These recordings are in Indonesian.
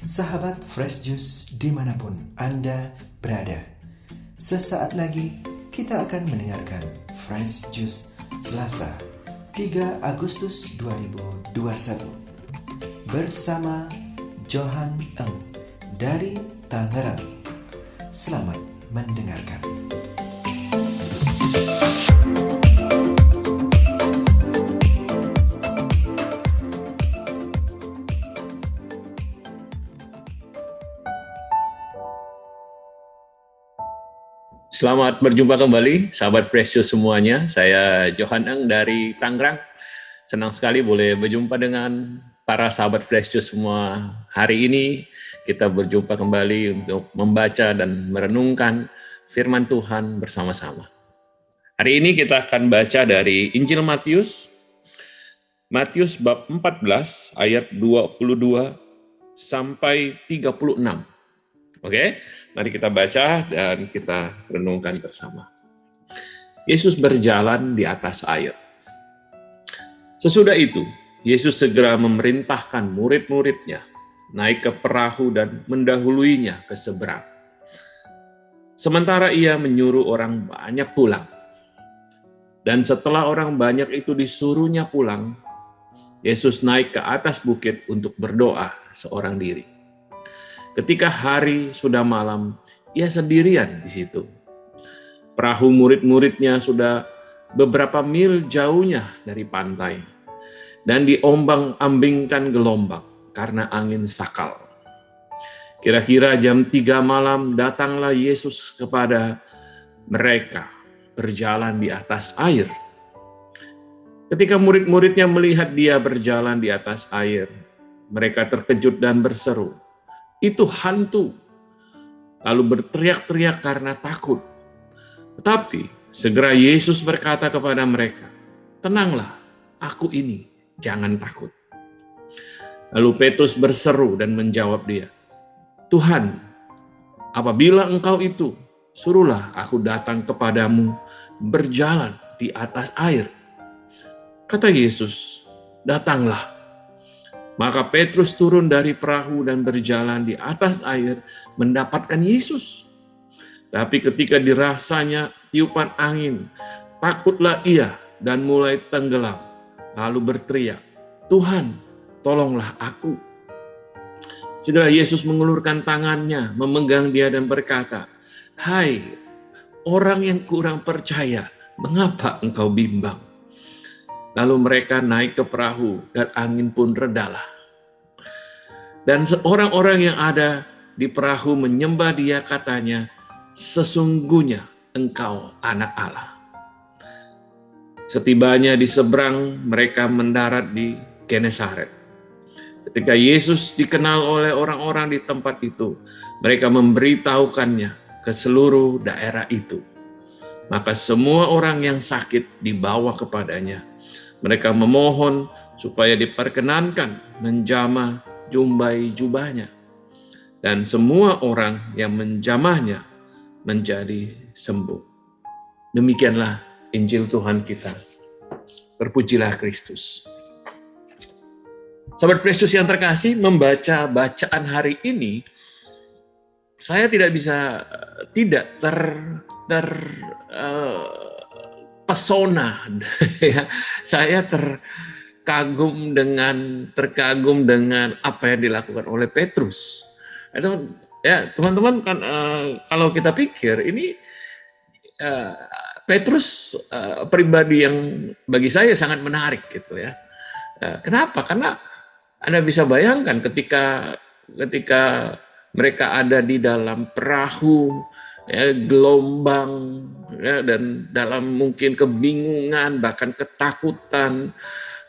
Sahabat Fresh Juice dimanapun Anda berada, sesaat lagi kita akan mendengarkan Fresh Juice Selasa 3 Agustus 2021 bersama Johan Eng dari Tangerang. Selamat mendengarkan. Selamat berjumpa kembali, sahabat Fresh Juice semuanya. Saya Johan Eng dari Tangerang. Senang sekali boleh berjumpa dengan para sahabat Fresh Juice semua. Hari ini kita berjumpa kembali untuk membaca dan merenungkan firman Tuhan bersama-sama. Hari ini kita akan baca dari Injil Matius bab 14 ayat 22 sampai 36. Oke, mari kita baca dan kita renungkan bersama. Yesus berjalan di atas air. Sesudah itu, Yesus segera memerintahkan murid-muridnya naik ke perahu dan mendahuluinya ke seberang. Sementara ia menyuruh orang banyak pulang. Dan setelah orang banyak itu disuruhnya pulang, Yesus naik ke atas bukit untuk berdoa seorang diri. Ketika hari sudah malam, ia sendirian di situ. Perahu murid-muridnya sudah beberapa mil jauhnya dari pantai dan diombang-ambingkan gelombang karena angin sakal. Kira-kira jam 3 malam datanglah Yesus kepada mereka berjalan di atas air. Ketika murid-muridnya melihat dia berjalan di atas air, mereka terkejut dan berseru, "Itu hantu," lalu berteriak-teriak karena takut. Tetapi segera Yesus berkata kepada mereka, "Tenanglah, aku ini, jangan takut." Lalu Petrus berseru dan menjawab dia, "Tuhan, apabila Engkau itu, suruhlah aku datang kepadamu berjalan di atas air." Kata Yesus, "Datanglah." Maka Petrus turun dari perahu dan berjalan di atas air mendapatkan Yesus. Tapi ketika dirasanya tiupan angin, takutlah ia dan mulai tenggelam. Lalu berteriak, "Tuhan, tolonglah aku." Segera Yesus mengulurkan tangannya, memegang dia dan berkata, "Hai, orang yang kurang percaya, mengapa engkau bimbang?" Lalu mereka naik ke perahu dan angin pun redalah. Dan orang-orang yang ada di perahu menyembah dia, katanya, "Sesungguhnya engkau anak Allah." Setibanya di seberang, mereka mendarat di Genesaret. Ketika Yesus dikenal oleh orang-orang di tempat itu, mereka memberitahukannya ke seluruh daerah itu. Maka semua orang yang sakit dibawa kepadanya. Mereka memohon supaya diperkenankan menjamah jumbai jubahnya. Dan semua orang yang menjamahnya menjadi sembuh. Demikianlah Injil Tuhan kita. Terpujilah Kristus. Sahabat Fresh Juice yang terkasih, membaca bacaan hari ini, saya tidak bisa tidak terpesona. Saya terkagum dengan apa yang dilakukan oleh Petrus. Itu ya teman-teman kan, kalau kita pikir ini Petrus pribadi yang bagi saya sangat menarik gitu ya. Kenapa? Karena Anda bisa bayangkan ketika mereka ada di dalam perahu, ya, gelombang, ya, dan dalam mungkin kebingungan, bahkan ketakutan,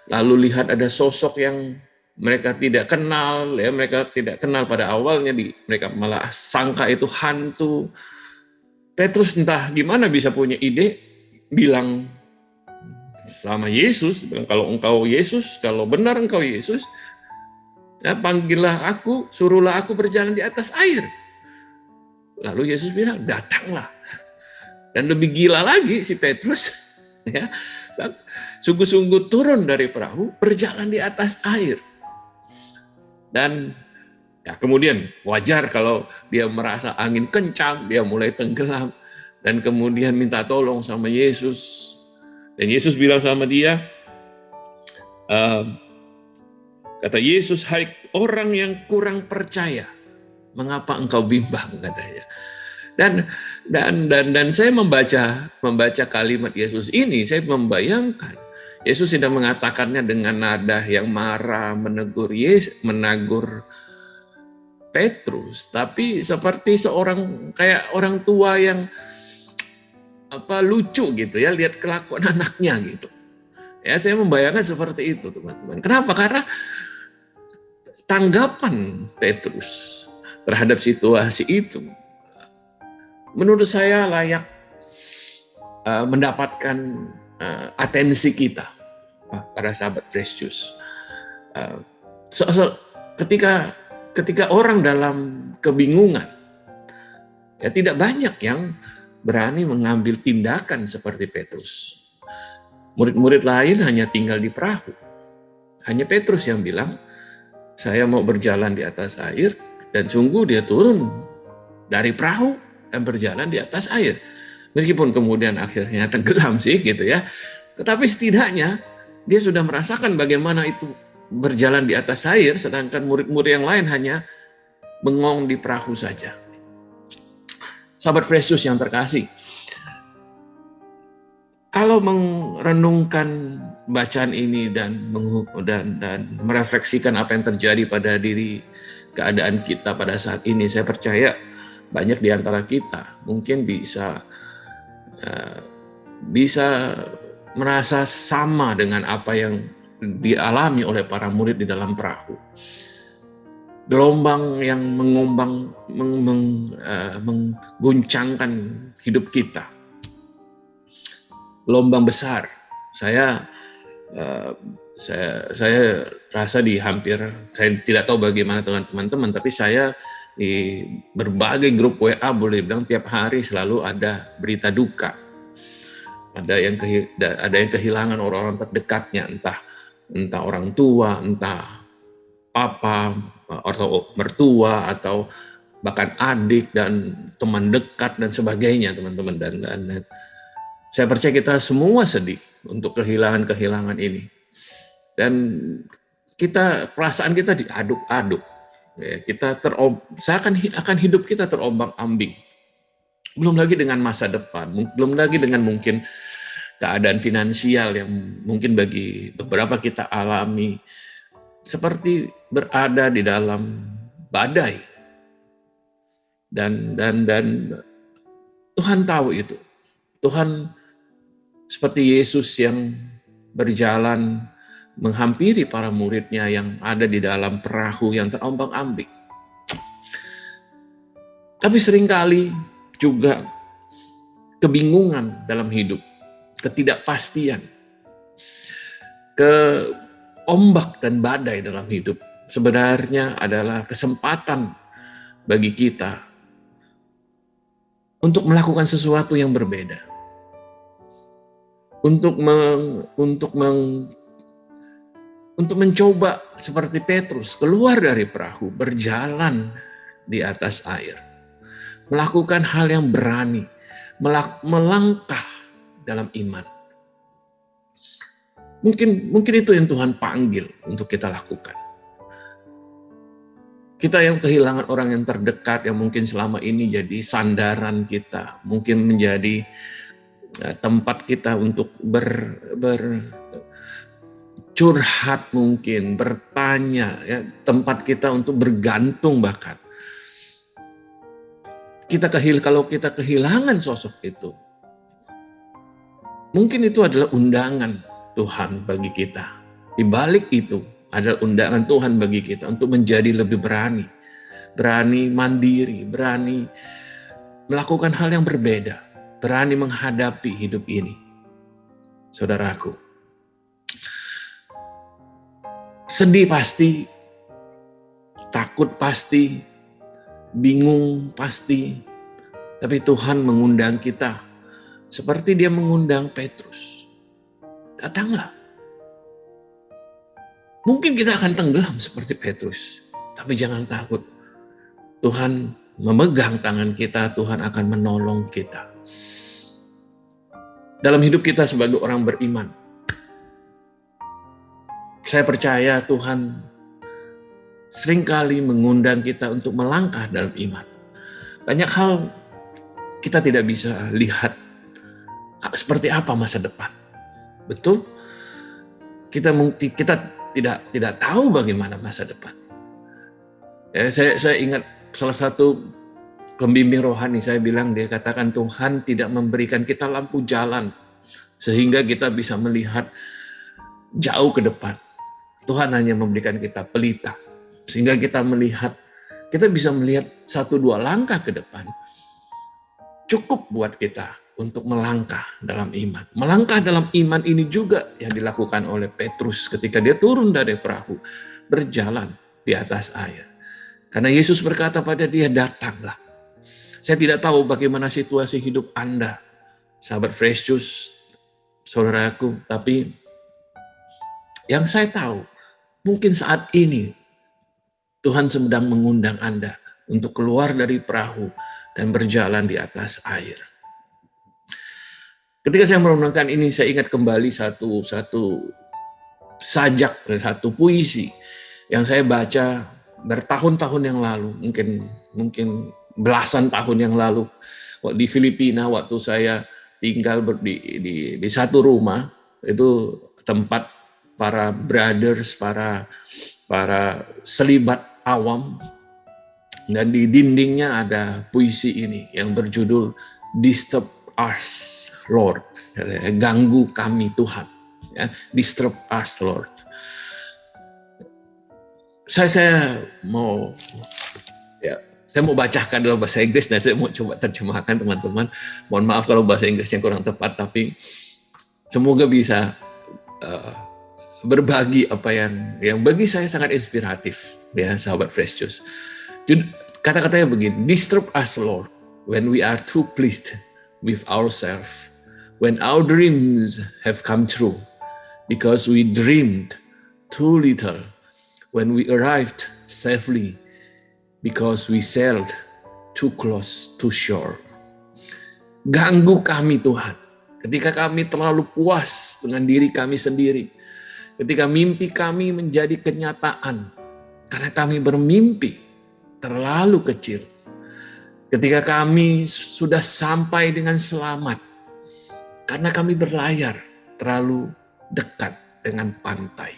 lalu lihat ada sosok yang mereka tidak kenal, ya, mereka tidak kenal pada awalnya, mereka malah sangka itu hantu. Petrus entah gimana bisa punya ide, bilang sama Yesus, bilang, "Kalau engkau Yesus, kalau benar engkau Yesus, ya, panggillah aku, suruhlah aku berjalan di atas air." Lalu Yesus bilang, "Datanglah." Dan lebih gila lagi si Petrus, ya, sungguh-sungguh turun dari perahu, berjalan di atas air. Dan Ya, kemudian wajar kalau dia merasa angin kencang, dia mulai tenggelam, dan kemudian minta tolong sama Yesus. Dan Yesus bilang sama dia, kata Yesus, "Hai orang yang kurang percaya, mengapa engkau bimbang?" katanya. Dan saya membaca kalimat Yesus ini, saya membayangkan Yesus tidak mengatakannya dengan nada yang marah, menegur Petrus, tapi seperti kayak orang tua yang lucu gitu ya, lihat kelakuan anaknya gitu. Ya, saya membayangkan seperti itu, teman-teman. Kenapa? Karena tanggapan Petrus terhadap situasi itu menurut saya layak mendapatkan atensi kita, para sahabat Fresh Juice. Ketika orang dalam kebingungan, ya tidak banyak yang berani mengambil tindakan seperti Petrus. Murid-murid lain hanya tinggal di perahu. Hanya Petrus yang bilang, "Saya mau berjalan di atas air," dan sungguh dia turun dari perahu dan berjalan di atas air. Meskipun kemudian akhirnya tenggelam sih gitu ya. Tetapi setidaknya dia sudah merasakan bagaimana itu berjalan di atas air, sedangkan murid-murid yang lain hanya bengong di perahu saja. Sahabat Fresh Juice yang terkasih, kalau merenungkan bacaan ini dan merefleksikan apa yang terjadi pada keadaan kita pada saat ini, saya percaya banyak di antara kita mungkin bisa merasa sama dengan apa yang dialami oleh para murid di dalam perahu. Gelombang yang mengguncangkan hidup kita. Gelombang besar. Saya rasa saya tidak tahu bagaimana dengan teman-teman, tapi saya di berbagai grup WA boleh bilang tiap hari selalu ada berita duka. Ada yang kehilangan orang-orang terdekatnya, entah orang tua, entah papa, atau mertua, atau bahkan adik dan teman dekat dan sebagainya, teman-teman. Dan saya percaya kita semua sedih untuk kehilangan ini. Dan perasaan kita diaduk-aduk. Ya, akan hidup kita terombang-ambing. Belum lagi dengan masa depan, belum lagi dengan mungkin keadaan finansial yang mungkin bagi beberapa kita alami, seperti berada di dalam badai. Dan Tuhan tahu itu. Tuhan seperti Yesus yang berjalan menghampiri para muridnya yang ada di dalam perahu yang terombang-ambing. Tapi seringkali juga kebingungan dalam hidup, ketidakpastian, ombak dan badai dalam hidup sebenarnya adalah kesempatan bagi kita untuk melakukan sesuatu yang berbeda, untuk mencoba seperti Petrus keluar dari perahu, berjalan di atas air, melakukan hal yang berani, melangkah dalam iman. Mungkin itu yang Tuhan panggil untuk kita lakukan. Kita yang kehilangan orang yang terdekat, yang mungkin selama ini jadi sandaran kita, mungkin menjadi tempat kita untuk curhat, mungkin bertanya, ya, tempat kita untuk bergantung bahkan. Kalau kita kehilangan sosok itu, mungkin itu adalah undangan Tuhan bagi kita. Di balik itu adalah undangan Tuhan bagi kita untuk menjadi lebih berani mandiri, berani melakukan hal yang berbeda, berani menghadapi hidup ini. Saudaraku, sedih pasti, takut pasti, bingung pasti, tapi Tuhan mengundang kita seperti Dia mengundang Petrus. Datanglah. Mungkin kita akan tenggelam seperti Petrus, tapi jangan takut. Tuhan memegang tangan kita, Tuhan akan menolong kita. Dalam hidup kita sebagai orang beriman, saya percaya Tuhan seringkali mengundang kita untuk melangkah dalam iman. Banyak hal kita tidak bisa lihat seperti apa masa depan. Betul? Kita tidak tahu bagaimana masa depan. Ya, saya ingat salah satu pembimbing rohani, saya bilang, dia katakan Tuhan tidak memberikan kita lampu jalan sehingga kita bisa melihat jauh ke depan. Tuhan hanya memberikan kita pelita sehingga kita bisa melihat 1-2 langkah ke depan. Cukup buat kita untuk melangkah dalam iman. Melangkah dalam iman ini juga yang dilakukan oleh Petrus ketika dia turun dari perahu, berjalan di atas air. Karena Yesus berkata pada dia, datanglah. Saya tidak tahu bagaimana situasi hidup Anda, sahabat Fresh Juice, saudaraku, tapi yang saya tahu, mungkin saat ini Tuhan sedang mengundang Anda untuk keluar dari perahu dan berjalan di atas air. Ketika saya merenungkan ini, saya ingat kembali satu puisi yang saya baca bertahun-tahun yang lalu, mungkin belasan tahun yang lalu, di Filipina, waktu saya tinggal di satu rumah, itu tempat para brothers, para selibat awam, dan di dindingnya ada puisi ini yang berjudul Disturb Us, Lord, ganggu kami Tuhan, ya, Disturb Us, Lord. Saya mau bacakan dalam bahasa Inggris dan saya mau coba terjemahkan, teman-teman. Mohon maaf kalau bahasa Inggrisnya kurang tepat, tapi semoga bisa berbagi apa yang bagi saya sangat inspiratif, ya, sahabat Fresh Juice. Kata-katanya begini, disturb us, Lord, when we are too pleased with ourselves, when our dreams have come true, because we dreamed too little, when we arrived safely, because we sailed too close to shore. Ganggu kami Tuhan, ketika kami terlalu puas dengan diri kami sendiri, ketika mimpi kami menjadi kenyataan, karena kami bermimpi terlalu kecil. Ketika kami sudah sampai dengan selamat, karena kami berlayar terlalu dekat dengan pantai.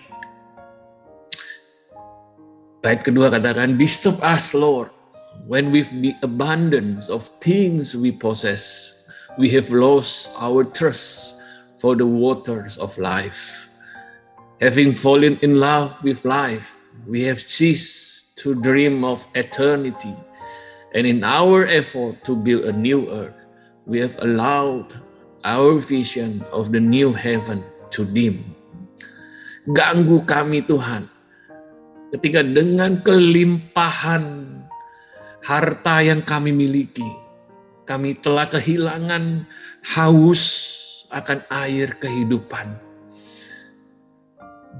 Bait kedua katakan, disturb us, Lord, when with the abundance of things we possess, we have lost our thirst for the waters of life. Having fallen in love with life, we have ceased to dream of eternity. And in our effort to build a new earth, we have allowed our vision of the new heaven to dim. Ganggu kami Tuhan, ketika dengan kelimpahan harta yang kami miliki, kami telah kehilangan haus akan air kehidupan.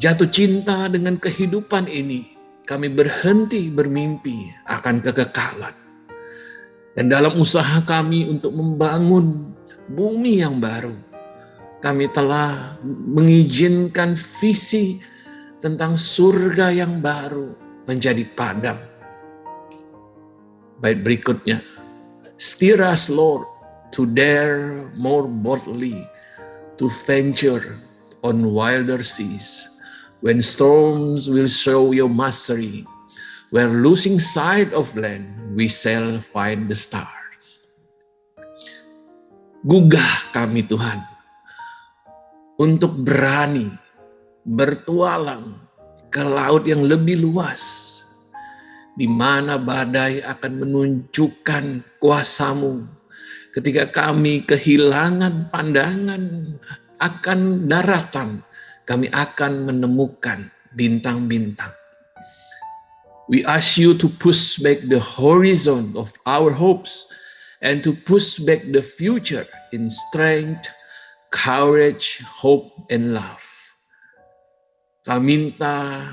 Jatuh cinta dengan kehidupan ini, kami berhenti bermimpi akan kekekalan. Dan dalam usaha kami untuk membangun bumi yang baru, kami telah mengizinkan visi tentang surga yang baru menjadi padam. Bait berikutnya, steer us, Lord, to dare more boldly, to venture on wilder seas, when storms will show your mastery, where losing sight of land, we shall find the stars. Gugah kami Tuhan, untuk berani bertualang ke laut yang lebih luas, di mana badai akan menunjukkan kuasa-Mu. Ketika kami kehilangan pandangan akan daratan, kami akan menemukan bintang-bintang. We ask you to push back the horizon of our hopes and to push back the future in strength, courage, hope, and love. Kami minta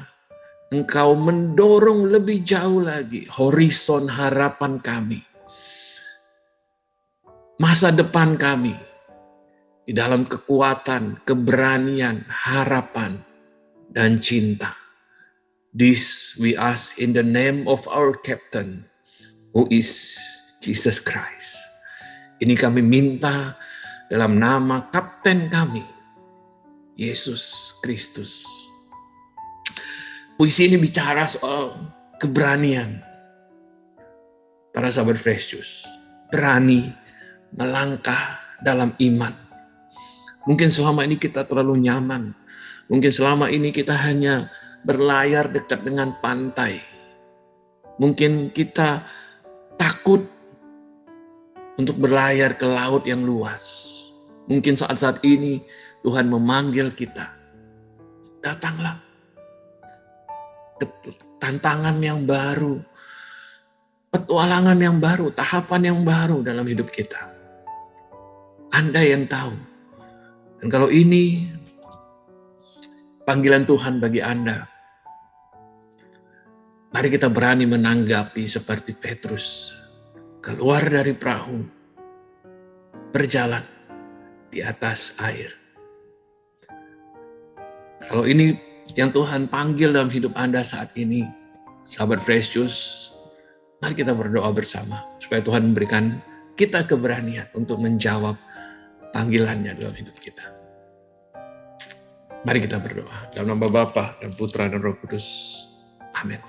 Engkau mendorong lebih jauh lagi horizon harapan kami. Masa depan kami di dalam kekuatan, keberanian, harapan, dan cinta. This we ask in the name of our captain, who is Jesus Christ. Ini kami minta dalam nama kapten kami, Yesus Kristus. Puisi ini bicara soal keberanian. Para sahabat Fresh Juice, berani melangkah dalam iman. Mungkin selama ini kita terlalu nyaman. Mungkin selama ini kita hanya berlayar dekat dengan pantai. Mungkin kita takut untuk berlayar ke laut yang luas. Mungkin saat-saat ini Tuhan memanggil kita. Datanglah. Tantangan yang baru. Petualangan yang baru. Tahapan yang baru dalam hidup kita. Anda yang tahu. Dan kalau ini panggilan Tuhan bagi Anda, mari kita berani menanggapi seperti Petrus. Keluar dari perahu, berjalan di atas air. Kalau ini yang Tuhan panggil dalam hidup Anda saat ini, sahabat Fresh Juice, mari kita berdoa bersama supaya Tuhan memberikan kita keberanian untuk menjawab panggilannya dalam hidup kita. Mari kita berdoa dalam nama Bapa dan Putra dan Roh Kudus. Amin.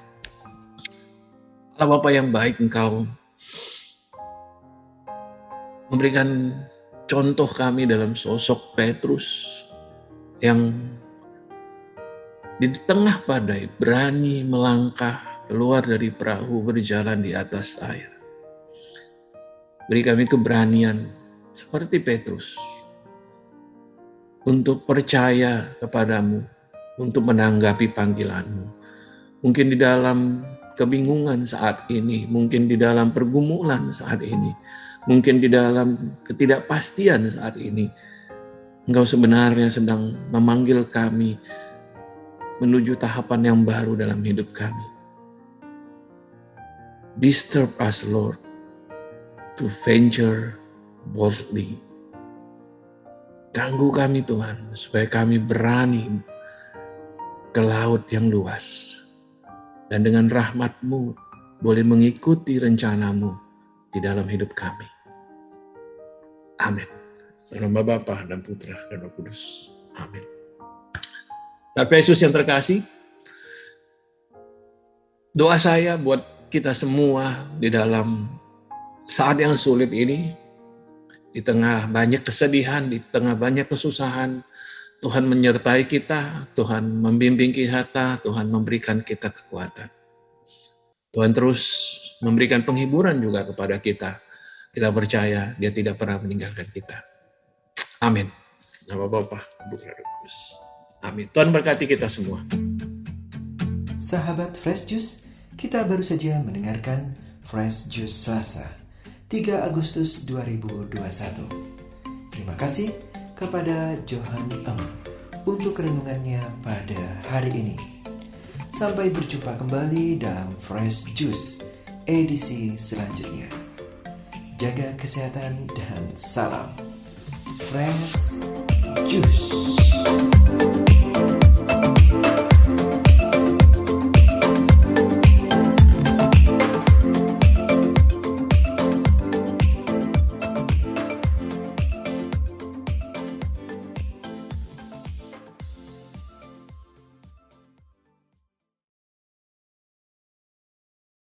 Allah Bapa yang baik, Engkau memberikan contoh kami dalam sosok Petrus yang di tengah badai berani melangkah keluar dari perahu, berjalan di atas air. Beri kami keberanian seperti Petrus untuk percaya kepadamu, untuk menanggapi panggilanmu. Mungkin di dalam kebingungan saat ini, mungkin di dalam pergumulan saat ini, mungkin di dalam ketidakpastian saat ini, Engkau sebenarnya sedang memanggil kami menuju tahapan yang baru dalam hidup kami. Disturb us, Lord, to venture boldly. Ganggu kami Tuhan, supaya kami berani ke laut yang luas. Dan dengan rahmat-Mu boleh mengikuti rencana-Mu di dalam hidup kami. Amin. Dalam nama Bapa dan Putra dan Roh Kudus. Amin. Sahabat Yesus yang terkasih, doa saya buat kita semua di dalam saat yang sulit ini, di tengah banyak kesedihan, di tengah banyak kesusahan, Tuhan menyertai kita, Tuhan membimbing kita, Tuhan memberikan kita kekuatan. Tuhan terus memberikan penghiburan juga kepada kita. Kita percaya Dia tidak pernah meninggalkan kita. Amin. Nama Bapa, Putra, dan Roh Kudus. Amin. Tuhan berkati kita semua. Sahabat Fresh Juice, kita baru saja mendengarkan Fresh Juice Selasa, 3 Agustus 2021. Terima kasih kepada Johan Em untuk renungannya pada hari ini. Sampai berjumpa kembali dalam Fresh Juice edisi selanjutnya. Jaga kesehatan dan salam Fresh Juice.